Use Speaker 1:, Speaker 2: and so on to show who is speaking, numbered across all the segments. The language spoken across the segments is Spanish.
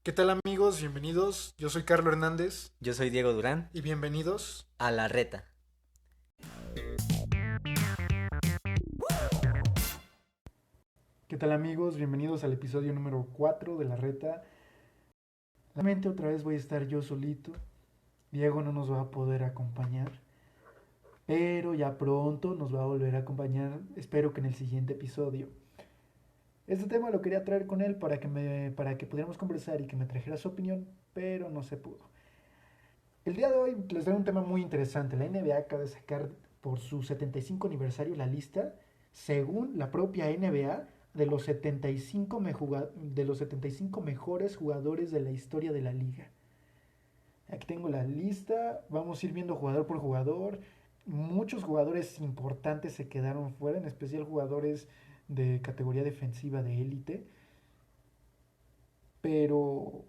Speaker 1: ¿Qué tal amigos? Bienvenidos. Yo soy Carlos Hernández
Speaker 2: Yo soy Diego Durán,
Speaker 1: y bienvenidos.
Speaker 2: a la reta.
Speaker 1: ¿Qué tal amigos? Bienvenidos al episodio número 4 de La Reta. Realmente otra vez voy a estar yo solito. Diego no nos va a poder acompañar, pero ya pronto nos va a volver a acompañar. Espero que en el siguiente episodio. Este tema lo quería traer con él para que pudiéramos conversar y que me trajera su opinión, pero no se pudo. El día de hoy les traigo un tema muy interesante. La NBA acaba de sacar por su 75 aniversario la lista, según la propia NBA, de los 75 mejores jugadores de la historia de la liga. Aquí tengo la lista, vamos a ir viendo jugador por jugador. Muchos jugadores importantes se quedaron fuera, en especial jugadores de categoría defensiva de élite. Pero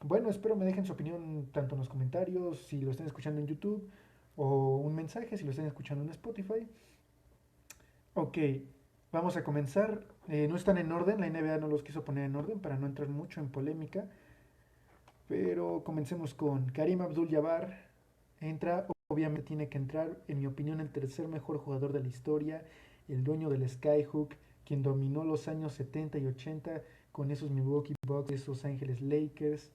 Speaker 1: bueno, espero me dejen su opinión tanto en los comentarios, si lo están escuchando en YouTube, o un mensaje si lo están escuchando en Spotify. Ok, vamos a comenzar. No están en orden, la NBA no los quiso poner en orden para no entrar mucho en polémica. Pero comencemos con Karim Abdul-Jabbar. Entra, obviamente tiene que entrar, en mi opinión, el tercer mejor jugador de la historia, el dueño del Skyhook, quien dominó los años 70 y 80 con esos Milwaukee Bucks, esos Ángeles Lakers.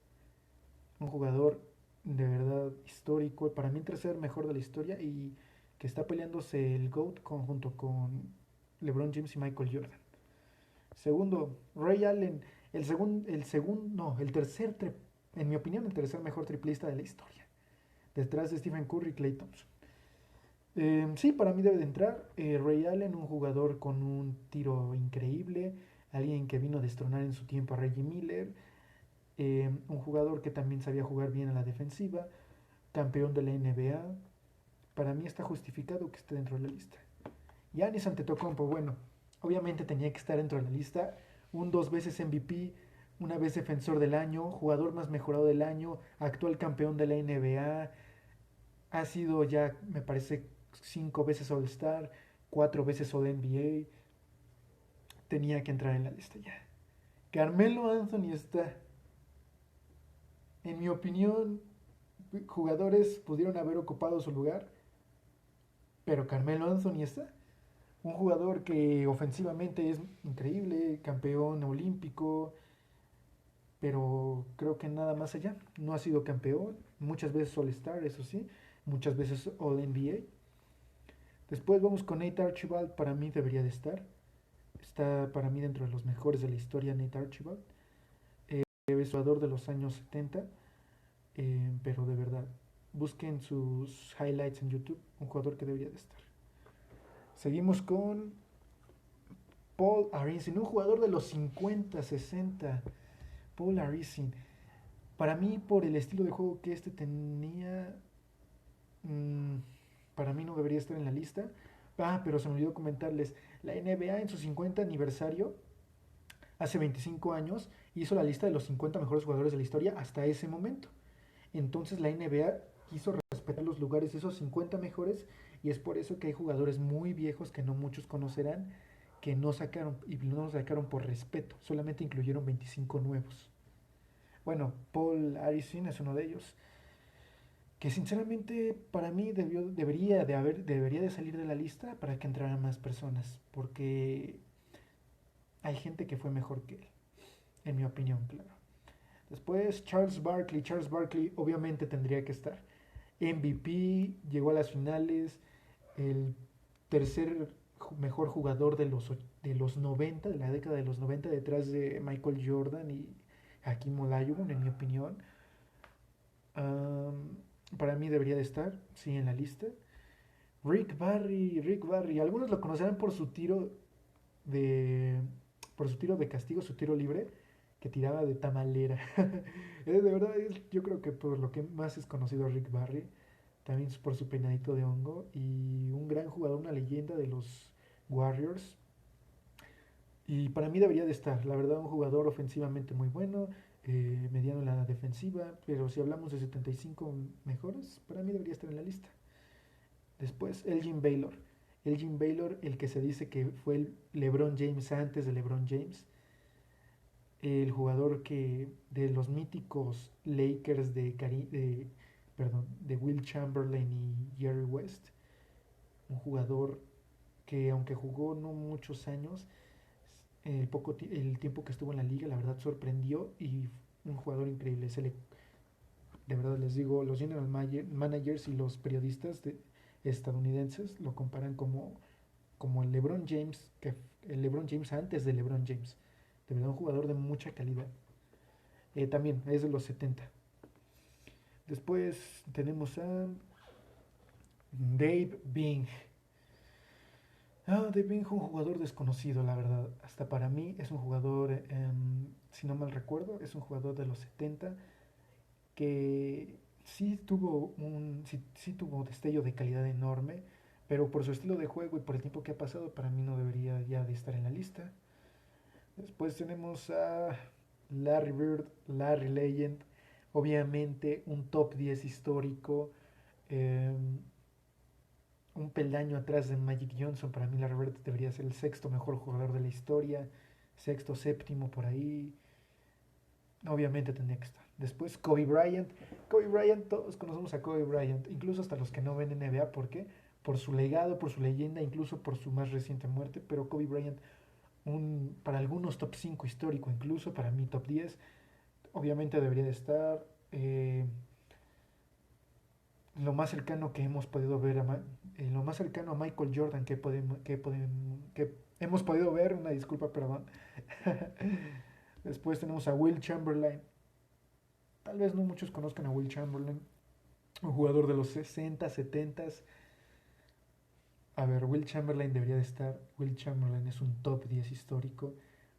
Speaker 1: Un jugador de verdad histórico, para mí el tercer mejor de la historia y que está peleándose el GOAT junto con LeBron James y Michael Jordan. Segundo, Ray Allen, el tercer, en mi opinión, el tercer mejor triplista de la historia, detrás de Stephen Curry y Klay Thompson. Sí, para mí debe de entrar Ray Allen, un jugador con un tiro increíble, alguien que vino a destronar en su tiempo a Reggie Miller, un jugador que también sabía jugar bien a la defensiva, campeón de la NBA. Para mí está justificado que esté dentro de la lista. Giannis Antetokounmpo, bueno, obviamente tenía que estar dentro de la lista. Un dos veces MVP, una vez defensor del año, jugador más mejorado del año, actual campeón de la NBA. Ha sido ya, me parece, cinco veces All-Star, cuatro veces All-NBA. Tenía que entrar en la lista ya. Carmelo Anthony está, en mi opinión, jugadores pudieron haber ocupado su lugar, pero Carmelo Anthony está. Un jugador que ofensivamente es increíble, campeón olímpico, pero creo que nada más allá. No ha sido campeón, muchas veces All-Star, eso sí, muchas veces All-NBA. Después vamos con Nate Archibald, para mí debería de estar. Está para mí dentro de los mejores de la historia Nate Archibald. Es jugador de los años 70, pero de verdad, busquen sus highlights en YouTube, un jugador que debería de estar. Seguimos con Paul Arizin, un jugador de los 50, 60. Paul Arizin. Para mí, por el estilo de juego que este tenía, mmm, para mí no debería estar en la lista. Pero se me olvidó comentarles, la NBA en su 50 aniversario, hace 25 años, hizo la lista de los 50 mejores jugadores de la historia hasta ese momento. Entonces la NBA quiso respetar los lugares de esos 50 mejores y es por eso que hay jugadores muy viejos que no muchos conocerán que no sacaron y no los sacaron por respeto, solamente incluyeron 25 nuevos. Bueno, Paul Harrison es uno de ellos, que sinceramente para mí debería de salir de la lista para que entraran más personas, porque hay gente que fue mejor que él, en mi opinión, claro. Después Charles Barkley obviamente tendría que estar. MVP, llegó a las finales, el tercer mejor jugador de los 90, de la década de los 90, detrás de Michael Jordan y Hakim Olajuwon, en mi opinión. Um, para mí debería de estar, sí, en la lista. Rick Barry, algunos lo conocerán de por su tiro de castigo, su tiro libre, que tiraba de tamalera. De verdad, yo creo que por lo que más es conocido Rick Barry, también por su peinadito de hongo, y un gran jugador, una leyenda de los Warriors. Y para mí debería de estar, la verdad, un jugador ofensivamente muy bueno, mediano en la defensiva, pero si hablamos de 75 mejores, para mí debería estar en la lista. Después, Elgin Baylor. Elgin Baylor, el que se dice que fue el LeBron James antes de LeBron James. el jugador que de los míticos Lakers de Will Chamberlain y Jerry West, un jugador que aunque jugó no muchos años, el tiempo que estuvo en la liga, la verdad sorprendió y un jugador increíble. De verdad les digo, los general managers y los periodistas estadounidenses lo comparan como el LeBron James antes de LeBron James. De verdad un jugador de mucha calidad. También es de los 70. Después tenemos a Dave Bing. Dave Bing, un jugador desconocido, la verdad. Hasta para mí es un jugador, si no mal recuerdo, es un jugador de los 70 que sí tuvo destello de calidad enorme, pero por su estilo de juego y por el tiempo que ha pasado, para mí no debería ya de estar en la lista. Después tenemos a Larry Bird, Larry Legend, obviamente un top 10 histórico, eh, un peldaño atrás de Magic Johnson. Para mí Larry Bird debería ser el sexto mejor jugador de la historia, sexto, séptimo por ahí. Obviamente tendría que estar. Después Kobe Bryant. Kobe Bryant, todos conocemos a Kobe Bryant, incluso hasta los que no ven NBA. ¿Por qué? Por su legado, por su leyenda, incluso por su más reciente muerte. Pero Kobe Bryant, para algunos top 5 histórico, incluso para mí top 10. Obviamente debería de estar. Lo más cercano que hemos podido ver lo más cercano a Michael Jordan que hemos podido ver, una disculpa, perdón. Después tenemos a Will Chamberlain. Tal vez no muchos conozcan a Will Chamberlain, un jugador de los 60, 70. A ver, Will Chamberlain debería de estar. Will Chamberlain es un top 10 histórico.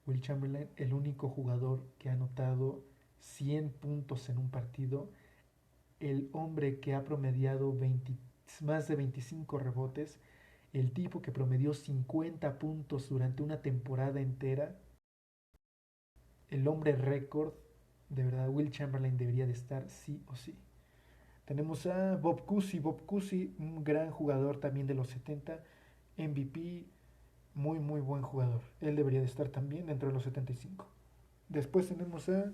Speaker 1: Will Chamberlain, el único jugador que ha anotado 100 puntos en un partido. El hombre que ha promediado más de 25 rebotes. El tipo que promedió 50 puntos durante una temporada entera. El hombre récord. De verdad, Will Chamberlain debería de estar sí o sí. Tenemos a Bob Cousy. Bob Cousy, un gran jugador también de los 70, MVP, muy muy buen jugador. Él debería de estar también dentro de los 75. Después tenemos a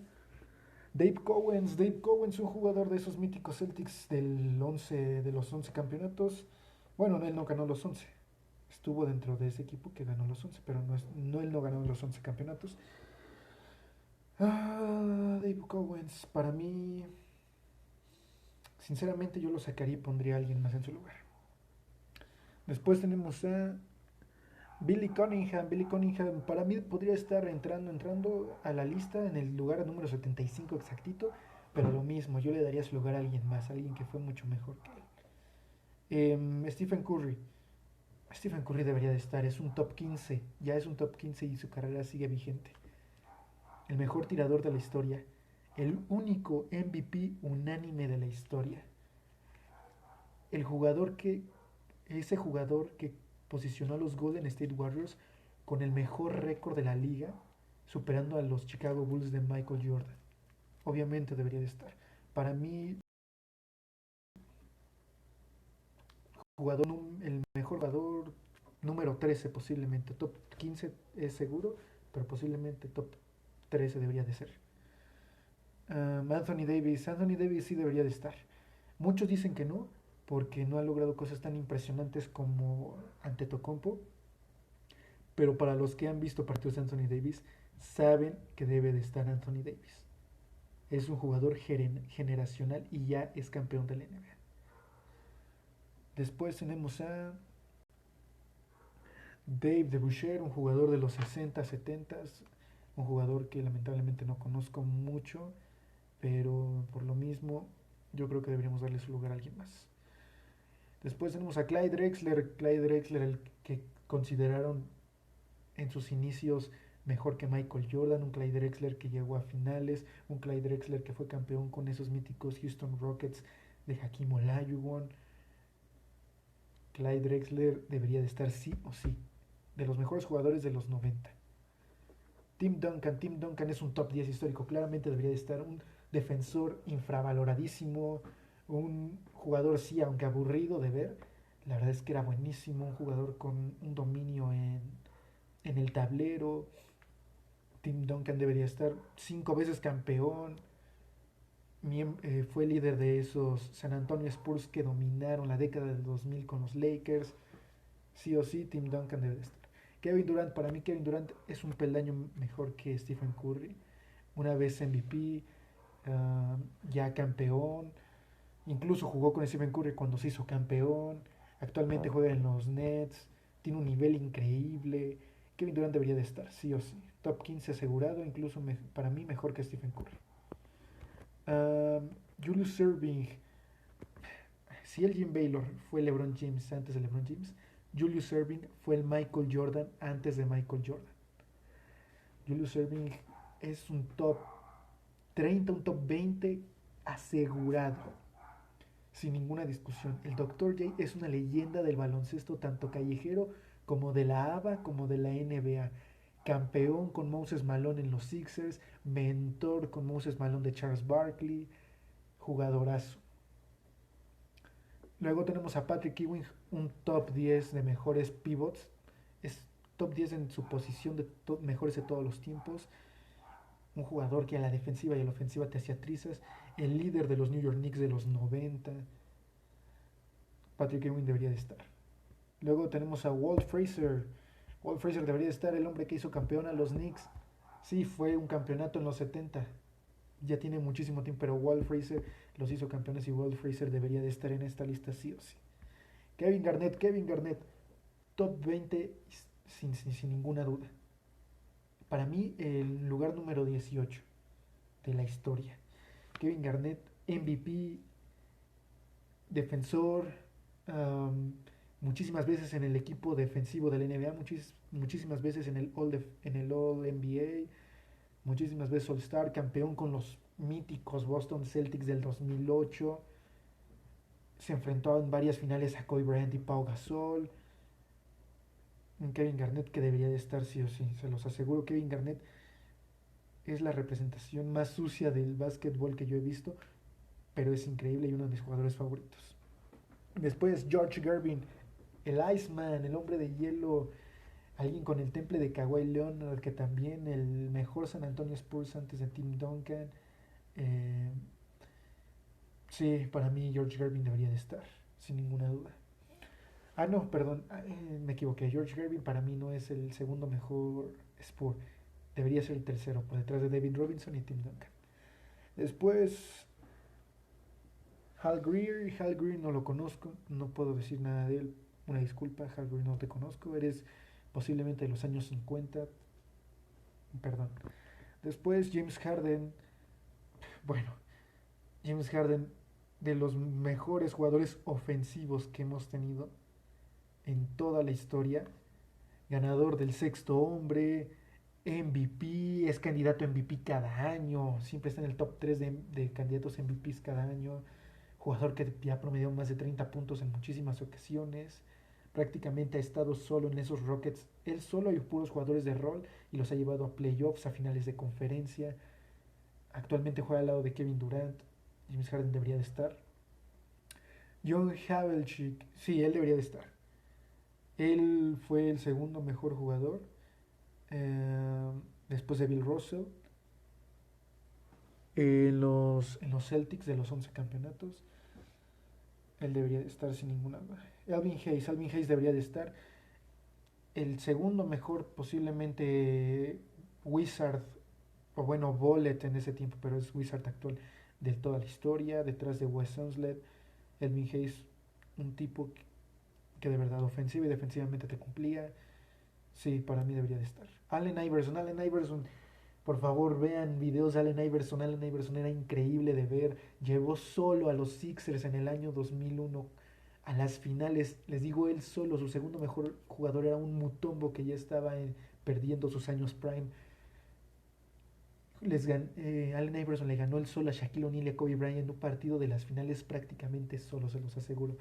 Speaker 1: Dave Cowens. Dave Cowens, un jugador de esos míticos Celtics de los 11 campeonatos. Bueno, él no ganó los 11. Estuvo dentro de ese equipo que ganó los 11, pero él no ganó los 11 campeonatos. Dave Cowens, para mí, sinceramente yo lo sacaría y pondría a alguien más en su lugar. Después tenemos a Billy Cunningham. Billy Cunningham para mí podría estar entrando a la lista en el lugar número 75 exactito, pero lo mismo, yo le daría su lugar a alguien más, a alguien que fue mucho mejor que él. Stephen Curry. Stephen Curry debería de estar, es un top 15, ya es un top 15 y su carrera sigue vigente. El mejor tirador de la historia, el único MVP unánime de la historia. El jugador que ese jugador que posicionó a los Golden State Warriors con el mejor récord de la liga, superando a los Chicago Bulls de Michael Jordan. Obviamente debería de estar. Para mí, el mejor jugador número 13 posiblemente. Top 15 es seguro, pero posiblemente top 13 debería de ser. Anthony Davis. Anthony Davis sí debería de estar. Muchos dicen que no, porque no ha logrado cosas tan impresionantes como Antetokounmpo, pero para los que han visto partidos de Anthony Davis, saben que debe de estar Anthony Davis. Es un jugador generacional y ya es campeón de la NBA. Después tenemos a Dave DeBusschere, un jugador de los 60, 70, un jugador que lamentablemente no conozco mucho, pero por lo mismo yo creo que deberíamos darle su lugar a alguien más. Después tenemos a Clyde Drexler, el que consideraron en sus inicios mejor que Michael Jordan, un Clyde Drexler que llegó a finales, un Clyde Drexler que fue campeón con esos míticos Houston Rockets de Hakeem Olajuwon. Clyde Drexler debería de estar sí o sí, de los mejores jugadores de los 90. Tim Duncan es un top 10 histórico, claramente debería de estar un defensor infravaloradísimo, un jugador sí, aunque aburrido de ver, la verdad es que era buenísimo, un jugador con un dominio en el tablero, Tim Duncan debería estar 5 veces campeón. Fue líder de esos San Antonio Spurs que dominaron la década del 2000 con los Lakers. Sí o sí, Tim Duncan debe de estar. Kevin Durant, para mí Kevin Durant es un peldaño mejor que Stephen Curry. Una vez MVP, ya campeón. Incluso jugó con Stephen Curry cuando se hizo campeón. Actualmente juega en los Nets. Tiene un nivel increíble. Kevin Durant debería de estar, sí o sí. Top 15 asegurado, incluso para mí mejor que Stephen Curry. Julius Erving. Si el Jim Baylor fue LeBron James antes de LeBron James, Julius Erving fue el Michael Jordan antes de Michael Jordan. Julius Erving es un top 30, un top 20 asegurado, sin ninguna discusión. El Dr. J es una leyenda del baloncesto tanto callejero como de la ABA como de la NBA. Campeón con Moses Malone en los Sixers, mentor con Moses Malone de Charles Barkley, jugadorazo. Luego tenemos a Patrick Ewing, un top 10 de mejores pivots. Es top 10 en su posición de mejores de todos los tiempos. Un jugador que a la defensiva y a la ofensiva te hacía trizas. El líder de los New York Knicks de los 90. Patrick Ewing debería de estar. Luego tenemos a Walt Frazier. Walt Frazier debería de estar, el hombre que hizo campeón a los Knicks. Sí, fue un campeonato en los 70. Ya tiene muchísimo tiempo, pero Walt Frazier los hizo campeones y Walt Frazier debería de estar en esta lista sí o sí. Kevin Garnett, top 20 sin ninguna duda. Para mí, el lugar número 18 de la historia. Kevin Garnett, MVP, defensor, um, muchísimas veces en el equipo defensivo de la NBA, muchísimas veces en el All NBA, muchísimas veces All Star, campeón con los míticos Boston Celtics del 2008. Se enfrentó en varias finales a Kobe Bryant y Pau Gasol. Un Kevin Garnett que debería de estar sí o sí, se los aseguro. Kevin Garnett es la representación más sucia del básquetbol que yo he visto, pero es increíble y uno de mis jugadores favoritos. Después George Gervin, el Iceman, el hombre de hielo, alguien con el temple de Kawhi Leonard, que también el mejor San Antonio Spurs antes de Tim Duncan. Eh, sí, para mí George Gervin debería de estar, sin ninguna duda. Ah, no, perdón, me equivoqué. George Gervin para mí no es el segundo mejor Spur. Debería ser el tercero, por detrás de David Robinson y Tim Duncan. Después, Hal Greer. Hal Greer no lo conozco, no puedo decir nada de él. Una disculpa, Hal Greer, no te conozco. Eres posiblemente de los años 50. Perdón. Después, James Harden. Bueno, James Harden, de los mejores jugadores ofensivos que hemos tenido en toda la historia. Ganador del sexto hombre, MVP, es candidato a MVP cada año, siempre está en el top 3 de candidatos a MVPs cada año, jugador que ya promedió más de 30 puntos en muchísimas ocasiones, prácticamente ha estado solo en esos Rockets, él solo y puros jugadores de rol y los ha llevado a playoffs, a finales de conferencia, actualmente juega al lado de Kevin Durant, James Harden debería de estar. John Havlicek, sí, él debería de estar. Él fue el segundo mejor jugador eh, después de Bill Russell en los Celtics de los 11 campeonatos. Él debería de estar sin ninguna duda. Alvin Hayes debería de estar. El segundo mejor posiblemente Wizard, o bueno, Bullet en ese tiempo, pero es Wizard actual de toda la historia, detrás de Wes Unseld. Alvin Hayes, un tipo que de verdad ofensiva y defensivamente te cumplía. Sí, para mí debería de estar. Allen Iverson, por favor vean videos de Allen Iverson. Allen Iverson era increíble de ver. Llevó solo a los Sixers en el año 2001 a las finales. Les digo, él solo, su segundo mejor jugador era un Mutombo que ya estaba perdiendo sus años prime. Allen Iverson le ganó el solo a Shaquille O'Neal y a Kobe Bryant en un partido de las finales prácticamente solo, se los aseguro.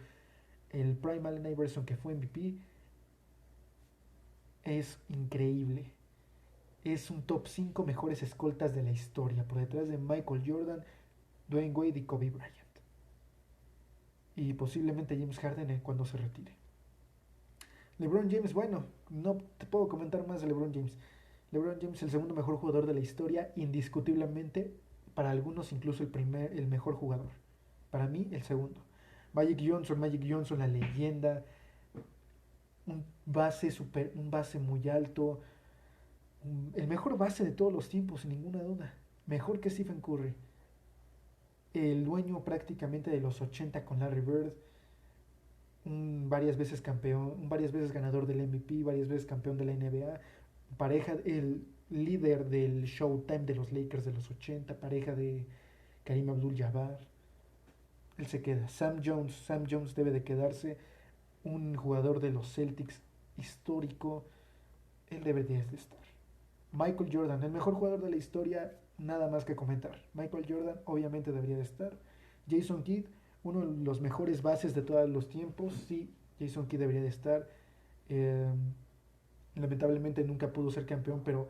Speaker 1: El prime Allen Iverson que fue MVP es increíble. Es un top 5 mejores escoltas de la historia, por detrás de Michael Jordan, Dwayne Wade y Kobe Bryant. Y posiblemente James Harden cuando se retire. LeBron James, bueno, no te puedo comentar más de LeBron James. LeBron James, el segundo mejor jugador de la historia, indiscutiblemente, para algunos incluso el mejor jugador. Para mí, el segundo. Magic Johnson, la leyenda, un base muy alto, el mejor base de todos los tiempos, sin ninguna duda. Mejor que Stephen Curry. El dueño prácticamente de los 80 con Larry Bird, un varias veces campeón, un varias veces ganador del MVP, varias veces campeón de la NBA, pareja, el líder del Showtime de los Lakers de los 80, pareja de Karim Abdul-Jabbar. Él se queda. Sam Jones debe de quedarse, un jugador de los Celtics histórico, él debería de estar. Michael Jordan, el mejor jugador de la historia, nada más que comentar. Michael Jordan obviamente debería de estar. Jason Kidd, uno de los mejores bases de todos los tiempos, sí, Jason Kidd debería de estar. Eh, Lamentablemente nunca pudo ser campeón, pero...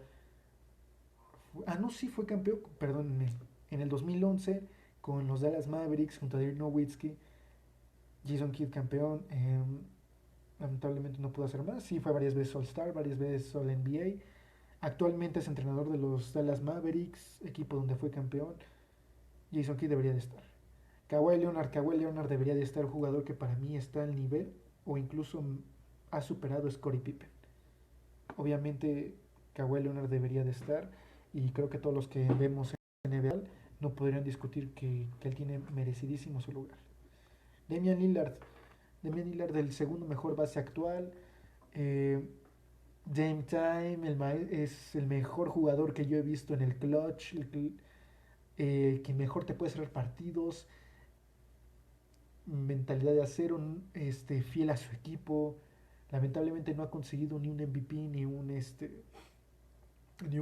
Speaker 1: no, sí fue campeón, perdónenme. En el 2011 con los Dallas Mavericks junto a Dirk Nowitzki, Jason Kidd campeón. Lamentablemente no pudo hacer más. Sí, fue varias veces All-Star, varias veces All-NBA. Actualmente es entrenador de los Dallas Mavericks, equipo donde fue campeón. Jason Kidd debería de estar. Kawhi Leonard debería de estar, jugador que para mí está al nivel o incluso ha superado a Scottie Pippen. Obviamente Kawhi Leonard debería de estar y creo que todos los que vemos en NBA no podrían discutir que él tiene merecidísimo su lugar. Damian Lillard, Damian Lillard el segundo mejor base actual. Eh, Dame Time es el mejor jugador que yo he visto en el clutch, que mejor te puede cerrar partidos, mentalidad de acero, fiel a su equipo. Lamentablemente no ha conseguido ni un MVP ni un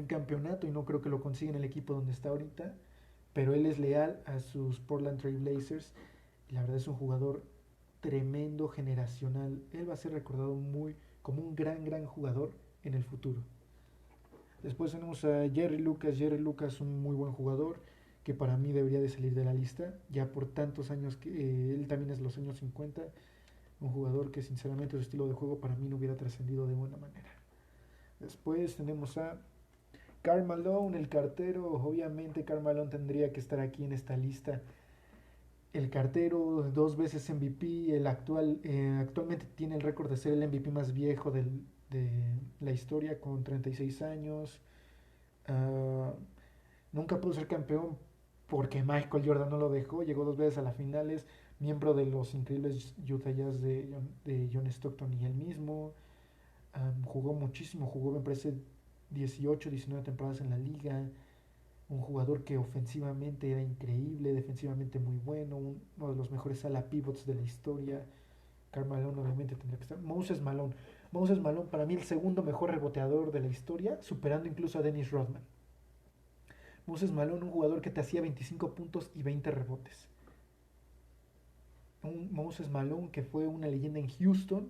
Speaker 1: campeonato y no creo que lo consiga en el equipo donde está ahorita, pero él es leal a sus Portland Trail Blazers y la verdad es un jugador tremendo, generacional. Él va a ser recordado como un gran jugador en el futuro. Después tenemos a Jerry Lucas, un muy buen jugador que para mí debería de salir de la lista, ya por tantos años que él también es de los años 50, un jugador que sinceramente su estilo de juego para mí no hubiera trascendido de buena manera. Después tenemos a Karl Malone, el cartero. Obviamente Karl Malone tendría que estar aquí en esta lista. El cartero, dos veces MVP, actualmente tiene el récord de ser el MVP más viejo de la historia con 36 años. Uh, Nunca pudo ser campeón porque Michael Jordan no lo dejó. Llegó dos veces a las finales, miembro de los increíbles Utah Jazz de John Stockton y él mismo. Jugó muchísimo, jugó me parece 18, 19 temporadas en la liga. Un jugador que ofensivamente era increíble, defensivamente muy bueno, uno de los mejores ala pivots de la historia. Karl Malone obviamente tendría que estar. Moses Malone para mí el segundo mejor reboteador de la historia, superando incluso a Dennis Rodman. Moses Malone, un jugador que te hacía 25 puntos y 20 rebotes. Un Moses Malone que fue una leyenda en Houston,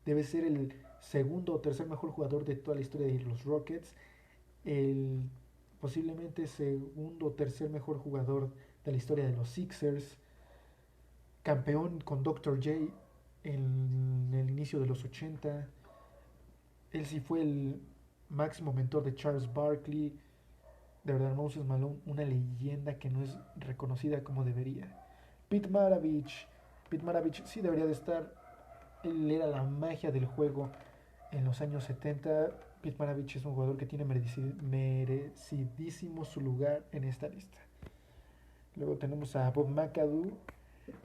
Speaker 1: debe ser el segundo o tercer mejor jugador de toda la historia de los Rockets, el posiblemente segundo o tercer mejor jugador de la historia de los Sixers, campeón con Dr. J en el inicio de los 80. Él sí fue el máximo mentor de Charles Barkley. De verdad, Moses Malone, una leyenda que no es reconocida como debería. Pete Maravich. Pete Maravich sí debería de estar. Él era la magia del juego en los años 70. Pete Maravich es un jugador que tiene merecidísimo su lugar en esta lista. Luego tenemos a Bob McAdoo,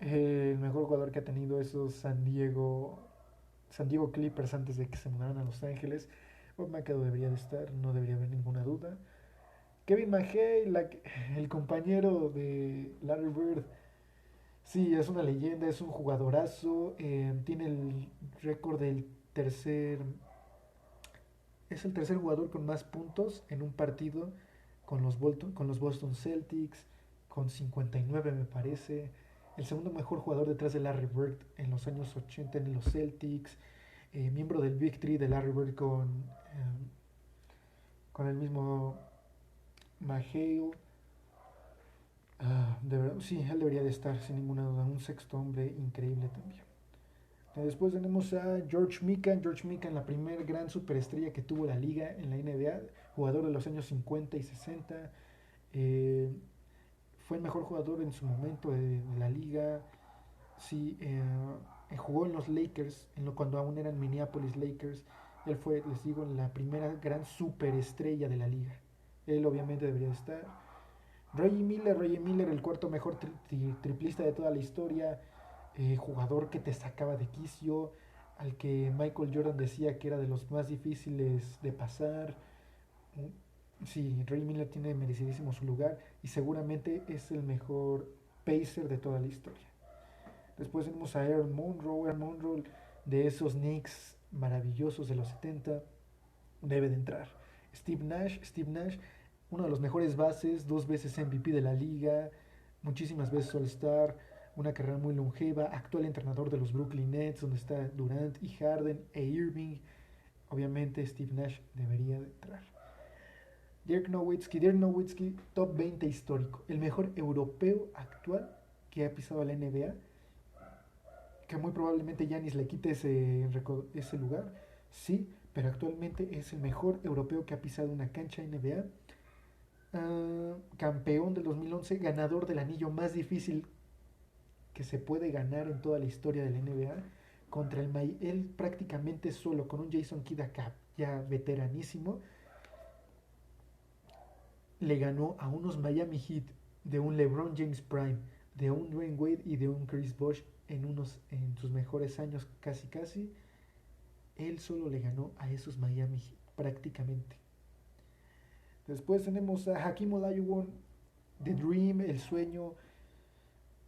Speaker 1: el mejor jugador que ha tenido esos San Diego Clippers antes de que se mudaran a Los Ángeles. Bob McAdoo debería de estar, no debería haber ninguna duda. Kevin McHale, el compañero de Larry Bird, sí, es una leyenda, es un jugadorazo, tiene el récord es el tercer jugador con más puntos en un partido con los Boston Celtics, con 59 me parece. El segundo mejor jugador detrás de Larry Bird en los años 80 en los Celtics. Miembro del Big Three de Larry Bird con el mismo McHale. De verdad, sí, él debería de estar sin ninguna duda. Un sexto hombre increíble también. Después tenemos a George Mikan. George Mikan, la primer gran superestrella que tuvo la liga en la NBA, jugador de los años 50 y 60. Eh, Fue el mejor jugador en su momento de la liga. Sí, jugó en los Lakers, cuando aún eran Minneapolis Lakers. Él fue, les digo, la primera gran superestrella de la liga. Él obviamente debería estar. Reggie Miller, el cuarto mejor triplista de toda la historia, jugador que te sacaba de quicio, al que Michael Jordan decía que era de los más difíciles de pasar. Sí, Reggie Miller tiene merecidísimo su lugar y seguramente es el mejor pacer de toda la historia. Después tenemos a Aaron Monroe de esos Knicks maravillosos de los 70, debe de entrar. Steve Nash, uno de los mejores bases, dos veces MVP de la liga, muchísimas veces All-Star, una carrera muy longeva, actual entrenador de los Brooklyn Nets, donde está Durant y Harden e Irving. Obviamente Steve Nash debería de entrar. Dirk Nowitzki, top 20 histórico, el mejor europeo actual que ha pisado la NBA, que muy probablemente Giannis le quite ese lugar, sí, pero actualmente es el mejor europeo que ha pisado una cancha NBA. Campeón del 2011, ganador del anillo más difícil que se puede ganar en toda la historia de la NBA, contra él prácticamente solo, con un Jason Kidd acá, ya veteranísimo, le ganó a unos Miami Heat de un LeBron James Prime, de un Dwayne Wade y de un Chris Bosh en sus mejores años casi casi. Él solo le ganó a esos Miami Heat prácticamente. Después tenemos a Hakeem Olajuwon, The Dream, el sueño.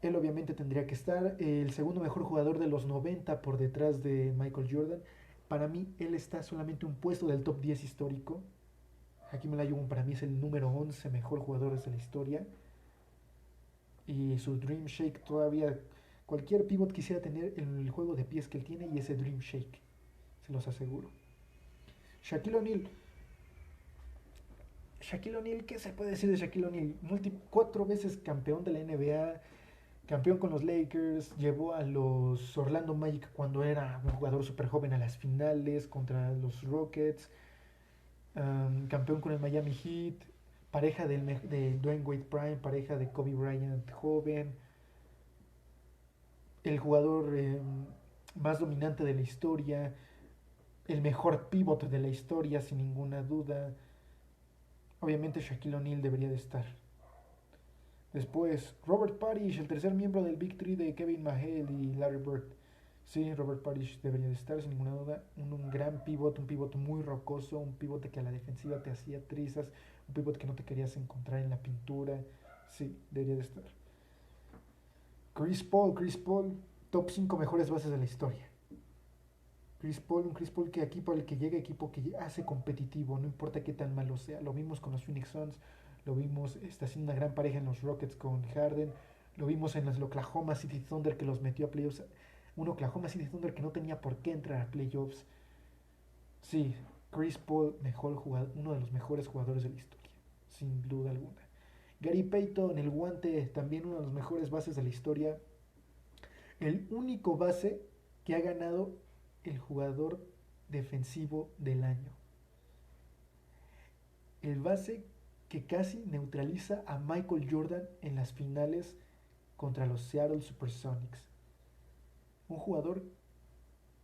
Speaker 1: Él obviamente tendría que estar el segundo mejor jugador de los 90 por detrás de Michael Jordan. Para mí él está solamente un puesto del top 10 histórico. Hakeem Olajuwon para mí es el número 11 mejor jugador de la historia. Y su Dream Shake todavía, cualquier pivot quisiera tener el juego de pies que él tiene y ese Dream Shake, se los aseguro. Shaquille O'Neal. Shaquille O'Neal, ¿qué se puede decir de Shaquille O'Neal? 4 veces campeón de la NBA, campeón con los Lakers, llevó a los Orlando Magic cuando era un jugador súper joven a las finales contra los Rockets, campeón con el Miami Heat, pareja de Dwayne Wade Prime, pareja de Kobe Bryant joven, el jugador más dominante de la historia, el mejor pívot de la historia sin ninguna duda. Obviamente Shaquille O'Neal debería de estar. Después, Robert Parrish, el tercer miembro del Big Three de Kevin McHale y Larry Bird. Sí, Robert Parrish debería de estar sin ninguna duda. Un gran pivot, un pivot muy rocoso, un pivot que a la defensiva te hacía trizas, un pivot que no te querías encontrar en la pintura. Sí, debería de estar. Chris Paul, top 5 mejores bases de la historia. Un Chris Paul que equipo al que llega, equipo que hace competitivo, no importa qué tan malo sea. Lo vimos con los Phoenix Suns, lo vimos, está haciendo una gran pareja en los Rockets con Harden, lo vimos en los Oklahoma City Thunder que los metió a playoffs. Un Oklahoma City Thunder que no tenía por qué entrar a playoffs. Sí, Chris Paul, mejor jugador, uno de los mejores jugadores de la historia, sin duda alguna. Gary Payton, el guante, también uno de los mejores bases de la historia. El único base que ha ganado el jugador defensivo del año. El base que casi neutraliza a Michael Jordan en las finales contra los Seattle Supersonics. Un jugador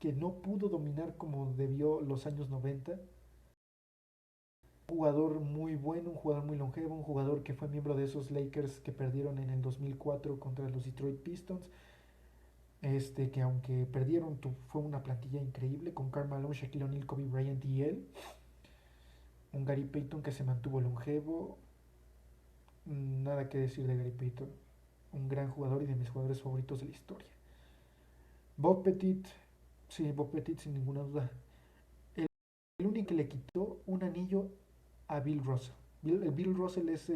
Speaker 1: que no pudo dominar como debió los años 90. Un jugador muy bueno, un jugador muy longevo, un jugador que fue miembro de esos Lakers que perdieron en el 2004 contra los Detroit Pistons. Que aunque perdieron, fue una plantilla increíble con Karl Malone, Shaquille O'Neal, Kobe Bryant y él. Un Gary Payton que se mantuvo longevo. Nada que decir de Gary Payton. Un gran jugador y de mis jugadores favoritos de la historia. Bob Petit, sí, Bob Petit sin ninguna duda. El único que le quitó un anillo a Bill Russell. Bill Russell es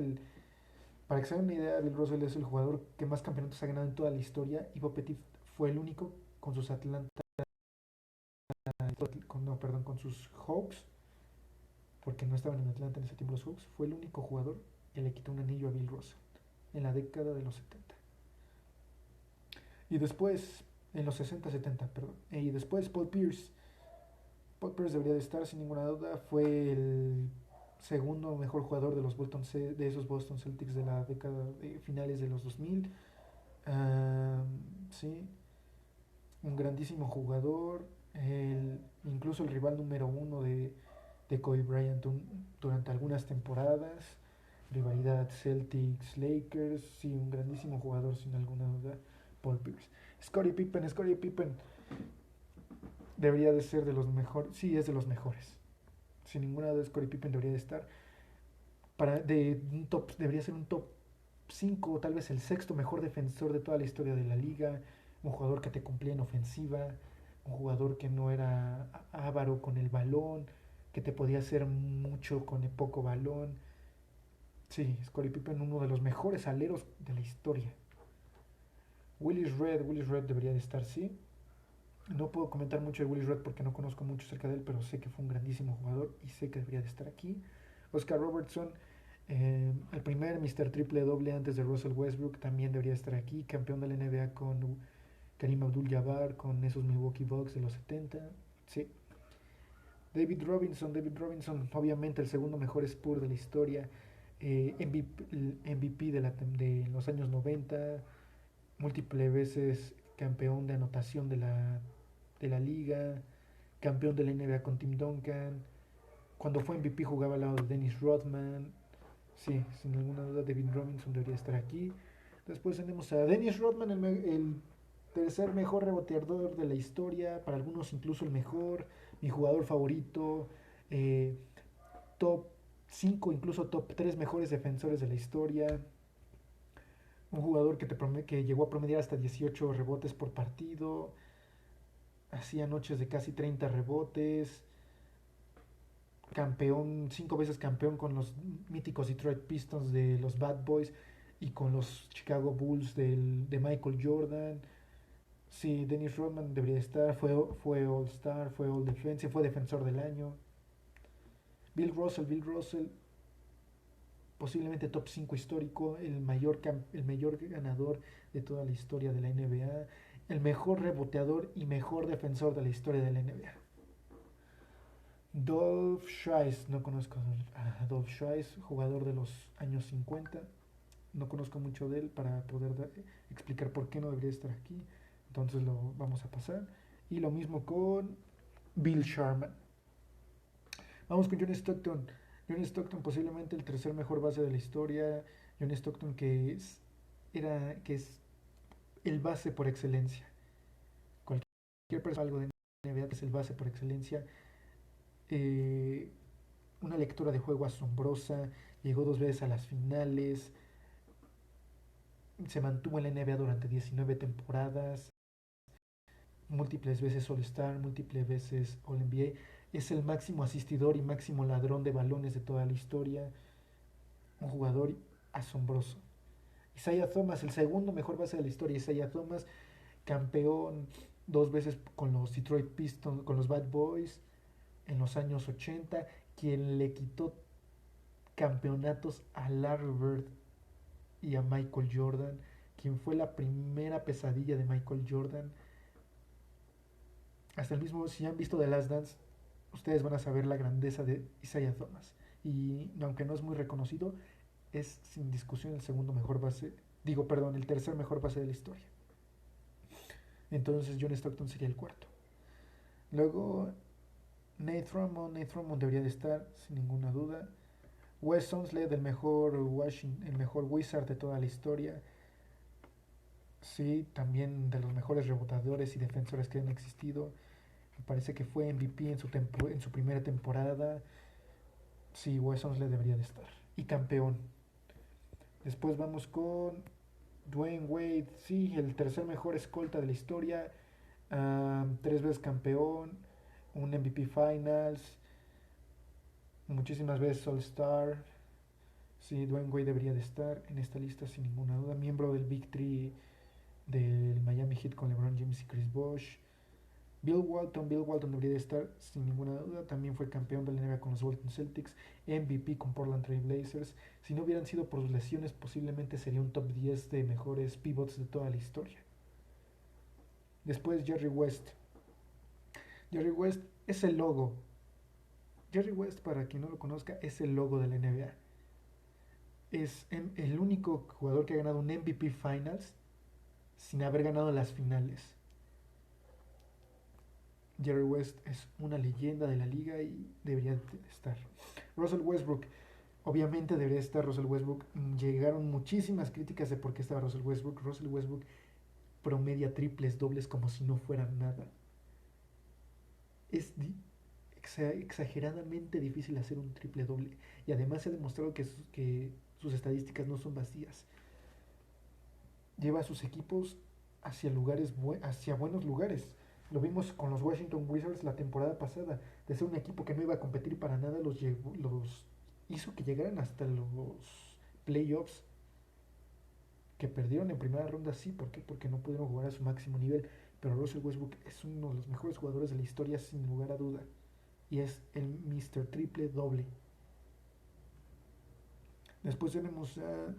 Speaker 1: para que se hagan una idea, Bill Russell es el jugador que más campeonatos ha ganado en toda la historia y Bob Petit fue el único con sus con sus Hawks, porque no estaban en Atlanta en ese tiempo los Hawks, fue el único jugador que le quitó un anillo a Bill Russell en la década de los 70. Y después, En los 60 70 perdón. Y después Paul Pierce. Paul Pierce debería de estar sin ninguna duda. Fue el segundo mejor jugador de los de esos Boston Celtics de la década de finales de los 2000. Um, sí, un grandísimo jugador. Incluso el rival número uno de Kobe Bryant durante algunas temporadas. Rivalidad Celtics-Lakers. Sí, un grandísimo jugador sin alguna duda. Paul Pierce. Scottie Pippen debería de ser de los mejores. Sí, es de los mejores. Sin ninguna duda, Scottie Pippen debería de estar. Debería ser un top 5 o tal vez el sexto mejor defensor de toda la historia de la liga. Un jugador que te cumplía en ofensiva. Un jugador que no era avaro con el balón. Que te podía hacer mucho con el poco balón. Sí, Scottie Pippen, uno de los mejores aleros de la historia. Willis Red debería de estar, sí. No puedo comentar mucho de Willis Red porque no conozco mucho acerca de él, pero sé que fue un grandísimo jugador y sé que debería de estar aquí. Oscar Robertson, el primer Mr. Triple Doble antes de Russell Westbrook, también debería estar aquí. Campeón de la NBA con Karim Abdul-Jabbar, con esos Milwaukee Bucks de los 70. Sí. David Robinson, obviamente el segundo mejor Spur de la historia. MVP de los años 90, múltiples veces campeón de anotación de la liga, campeón de la NBA con Tim Duncan. Cuando fue MVP jugaba al lado de Dennis Rodman. Sí, sin ninguna duda David Robinson debería estar aquí. Después tenemos a Dennis Rodman, el tercer mejor reboteador de la historia, para algunos incluso el mejor, mi jugador favorito, eh, top 5, incluso top 3 mejores defensores de la historia. Un jugador que llegó a promediar hasta 18 rebotes por partido, hacía noches de casi 30 rebotes, campeón, 5 veces campeón con los míticos Detroit Pistons de los Bad Boys y con los Chicago Bulls de Michael Jordan. Sí, Dennis Rodman debería estar, fue All Star, fue All Defense, fue defensor del año. Bill Russell, posiblemente top 5 histórico, el mayor ganador de toda la historia de la NBA, el mejor reboteador y mejor defensor de la historia de la NBA. Dolph Scheiss, no conozco a Dolph Scheiss, jugador de los años 50. No conozco mucho de él para poder explicar por qué no debería estar aquí. Entonces lo vamos a pasar. Y lo mismo con Bill Sharman. Vamos con John Stockton. John Stockton, posiblemente el tercer mejor base de la historia. John Stockton, que es el base por excelencia. Cualquier persona algo de NBA es el base por excelencia. Eh, una lectura de juego asombrosa. Llegó 2 veces a las finales. Se mantuvo en la NBA durante 19 temporadas. Múltiples veces All-Star, múltiples veces All-NBA. Es el máximo asistidor y máximo ladrón de balones de toda la historia. Un jugador asombroso. Isaiah Thomas, el segundo mejor base de la historia. Isaiah Thomas, campeón 2 veces con los Detroit Pistons, con los Bad Boys en los años 80, quien le quitó campeonatos a Larry Bird y a Michael Jordan, quien fue la primera pesadilla de Michael Jordan. Hasta el mismo, si han visto The Last Dance, ustedes van a saber la grandeza de Isaiah Thomas. Y aunque no es muy reconocido, es sin discusión el segundo mejor base, digo, perdón, el tercer mejor base de la historia. Entonces John Stockton sería el cuarto. Luego Nate Drummond debería de estar sin ninguna duda. Wes Unseld, el mejor Wizard de toda la historia. Sí, también de los mejores rebotadores y defensores que han existido. Me parece que fue MVP en su primera temporada. Sí, Wes Unseld debería de estar. Y campeón. Después vamos con Dwayne Wade. Sí, el tercer mejor escolta de la historia. 3 veces campeón. Un MVP Finals. Muchísimas veces All-Star. Sí, Dwayne Wade debería de estar en esta lista sin ninguna duda. Miembro del Big Three del Miami Heat con LeBron James y Chris Bosh. Bill Walton debería de estar sin ninguna duda. También fue campeón de la NBA con los Boston Celtics, MVP con Portland Trail Blazers. Si no hubieran sido por sus lesiones, posiblemente sería un top 10 de mejores pivots de toda la historia. Después Jerry West. Jerry West es el logo. Jerry West, para quien no lo conozca, es el logo de la NBA. Es el único jugador que ha ganado un MVP Finals sin haber ganado las finales. Jerry West es una leyenda de la liga y debería estar. Russell Westbrook, obviamente debería estar Russell Westbrook. Llegaron muchísimas críticas de por qué estaba Russell Westbrook. Russell Westbrook promedia triples, dobles como si no fueran nada. Es exageradamente difícil hacer un triple doble. Y además se ha demostrado que sus estadísticas no son vacías. Lleva a sus equipos hacia hacia buenos lugares. Lo vimos con los Washington Wizards la temporada pasada. De ser un equipo que no iba a competir para nada, los hizo que llegaran hasta los playoffs, que perdieron en primera ronda. Sí, ¿por qué? Porque no pudieron jugar a su máximo nivel. Pero Russell Westbrook es uno de los mejores jugadores de la historia sin lugar a duda. Y es el Mr. Triple Doble. Después tenemos a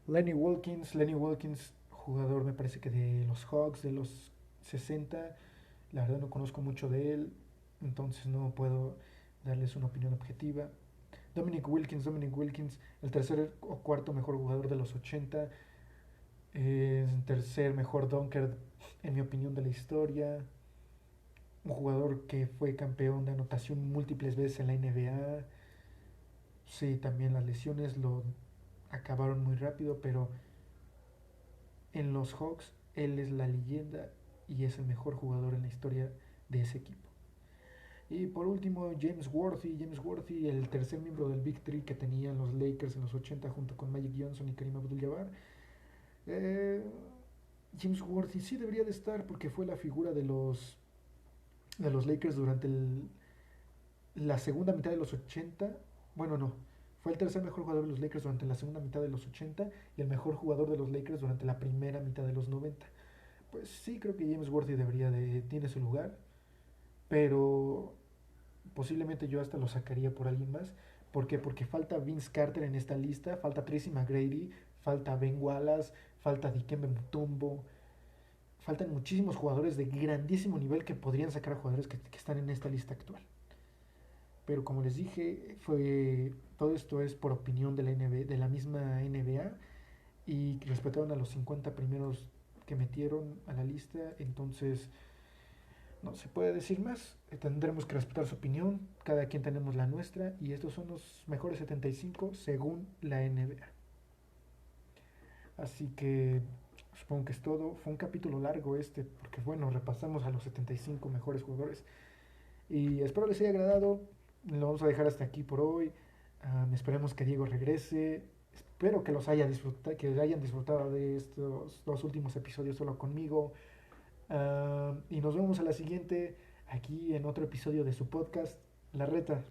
Speaker 1: Lenny Wilkins. Lenny Wilkins, jugador me parece que de los Hawks de los 60. La verdad no conozco mucho de él, entonces no puedo darles una opinión objetiva. Dominic Wilkins, el tercer o cuarto mejor jugador de los 80. El tercer mejor dunker, en mi opinión, de la historia. Un jugador que fue campeón de anotación múltiples veces en la NBA. Sí, también las lesiones lo acabaron muy rápido, pero en los Hawks él es la leyenda y es el mejor jugador en la historia de ese equipo. Y por último, James Worthy, el tercer miembro del Big Three que tenían los Lakers en los 80 junto con Magic Johnson y Kareem Abdul-Jabbar. Eh, James Worthy sí debería de estar porque fue la figura de los Lakers durante la segunda mitad de los 80. Bueno, no. Fue el tercer mejor jugador de los Lakers durante la segunda mitad de los 80 y el mejor jugador de los Lakers durante la primera mitad de los 90. Pues sí, creo que James Worthy tiene su lugar, pero posiblemente yo hasta lo sacaría por alguien más. ¿Por qué? Porque falta Vince Carter en esta lista, falta Tracy McGrady, falta Ben Wallace, falta Dikembe Mutombo, faltan muchísimos jugadores de grandísimo nivel que podrían sacar a jugadores que están en esta lista actual. Pero como les dije, todo esto es por opinión de la NBA, de la misma NBA, y respetaron a los 50 primeros que metieron a la lista. Entonces no se puede decir más. Tendremos que respetar su opinión. Cada quien tenemos la nuestra. Y estos son los mejores 75 según la NBA. Así que supongo que es todo. Fue un capítulo largo este, porque bueno, repasamos a los 75 mejores jugadores. Y espero les haya agradado. Lo vamos a dejar hasta aquí por hoy. Esperemos que Diego regrese. Espero que que hayan disfrutado de estos dos últimos episodios solo conmigo. Y nos vemos a la siguiente aquí en otro episodio de su podcast, La Reta.